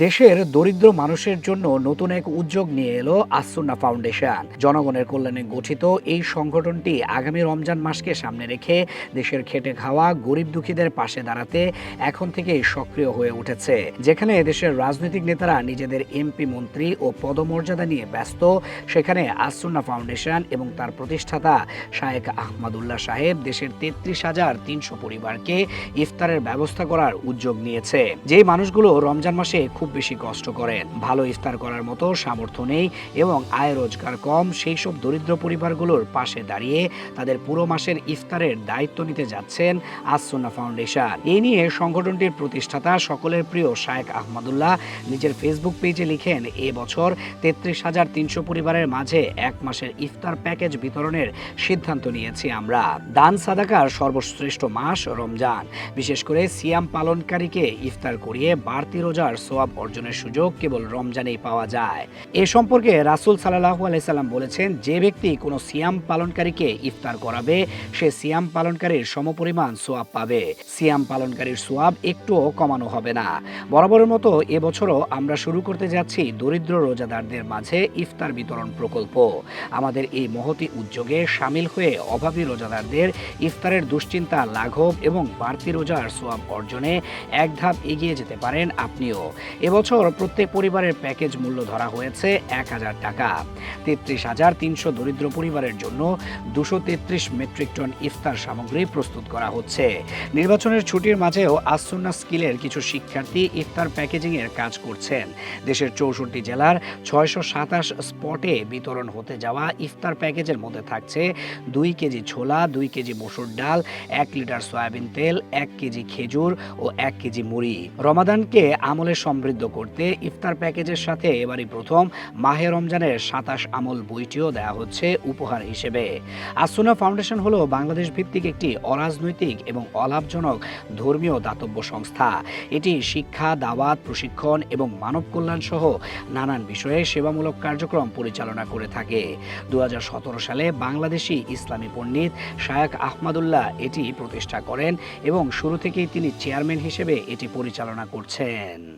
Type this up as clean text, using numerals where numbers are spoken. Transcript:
দেশের দরিদ্র মানুষের জন্য নতুন এক উদ্যোগ নিয়ে এলো আস-সুন্নাহ ফাউন্ডেশন। জনগণের কল্যাণে গঠিত এই সংগঠনটি আগামী রমজান মাসকে সামনে রেখে দেশের খেটে খাওয়া গরিব দুঃখীদের পাশে দাঁড়াতে এখন থেকেই সক্রিয় হয়ে উঠেছে। যেখানে দেশের রাজনৈতিক নেতারা নিজেদের এমপি, মন্ত্রী ও পদমর্যাদা নিয়ে ব্যস্ত, সেখানে আস-সুন্নাহ ফাউন্ডেশন এবং তার প্রতিষ্ঠাতা শায়েখ আহমদুল্লাহ সাহেব দেশের ৩৩,৩০০ পরিবারকে ইফতারের ব্যবস্থা করার উদ্যোগ নিয়েছে। যে মানুষগুলো রমজান মাসে খুব বেশি কষ্ট করেন, ভালো ইফতার করার মতো সামর্থ্য নেই এবং আয় রোজগার কম, সেই সব দরিদ্র পরিবারগুলোর পাশে দাঁড়িয়ে তাদের পুরো মাসের ইফতারের দায়িত্ব নিতে যাচ্ছেন আস-সুন্নাহ ফাউন্ডেশন। এই নিয়ে সংগঠনটির প্রতিষ্ঠাতা সকলের প্রিয় শায়েখ আহমদুল্লাহ নিজের ফেসবুক পেজে লিখেন, এবছর ৩৩,৩০০ পরিবারের মাঝে এক মাসের ইফতার প্যাকেজ বিতরণের সিদ্ধান্ত নিয়েছি আমরা। দান সাদাকার সর্বশ্রেষ্ঠ মাস রমজান, বিশেষ করে সিয়াম পালনকারীকে ইফতার করিয়ে বাড়তি রোজার সোয়াব অর্জনের সুযোগ কেবল রমজানেই পাওয়া যায়। এ সম্পর্কে রাসূল সাল্লাল্লাহু আলাইহি সাল্লাম বলেছেন, যে ব্যক্তি কোনো সিয়াম পালনকারীকে ইফতার করাবে সে সিয়াম পালনকারীর সমপরিমাণ সোয়াব পাবে। সিয়াম পালনকারীর সোয়াব একটুও কমানো হবে না। বরাবরের মতো এবছরও আমরা শুরু করতে যাচ্ছি দরিদ্র রোজাদারদের মাঝে ইফতার বিতরণ প্রকল্প। আমাদের এই মহতি উদ্যোগে সামিল হয়ে অভাবী রোজাদারদের ইফতারের দুশ্চিন্তা লাঘব এবং বাড়তি রোজার সোয়াব অর্জনে এক ধাপ এগিয়ে যেতে পারেন আপনিও। এবছর প্রত্যেক পরিবারের প্যাকেজ মূল্য ধরা হয়েছে ১,০০০ টাকা। ৩৩,৩০০ দরিদ্র পরিবারের জন্য ২৩৩ মেট্রিক টন ইফতার সামগ্রী প্রস্তুত করা হচ্ছে। নির্বাচনের ছুটির মাঝেও আস-সুন্নাহ স্কিলের কিছু শিক্ষার্থী ইফতার প্যাকেজিংয়ের কাজ করছেন। দেশের ৬৪ জেলার ৬২৭ স্পটে বিতরণ হতে যাওয়া ইফতার প্যাকেজের মধ্যে থাকছে ২ কেজি ছোলা, ২ কেজি মসুর ডাল, ১ লিটার সয়াবিন তেল, ১ কেজি খেজুর ও ১ কেজি মুড়ি। রমাদানকে আমলে সমৃদ্ধ করতে ইফতার প্যাকেজের সাথে এবারই প্রথম মাহে রমজানের ২৭ আমল বইটিও দেওয়া হচ্ছে উপহার হিসেবে। আস-সুন্নাহ ফাউন্ডেশন হলো বাংলাদেশ ভিত্তিক একটি অরাজনৈতিক এবং অলাভজনক ধর্মীয় দাতব্য সংস্থা। এটি শিক্ষা, দাওয়াত, প্রশিক্ষণ এবং মানব কল্যাণ সহ নানান বিষয়ে সেবামূলক কার্যক্রম পরিচালনা করে থাকে। ২০১৭ সালে বাংলাদেশি ইসলামী পণ্ডিত শায়েখ আহমদুল্লাহ এটি প্রতিষ্ঠা করেন এবং শুরু থেকেই তিনি চেয়ারম্যান হিসেবে এটি পরিচালনা করছেন।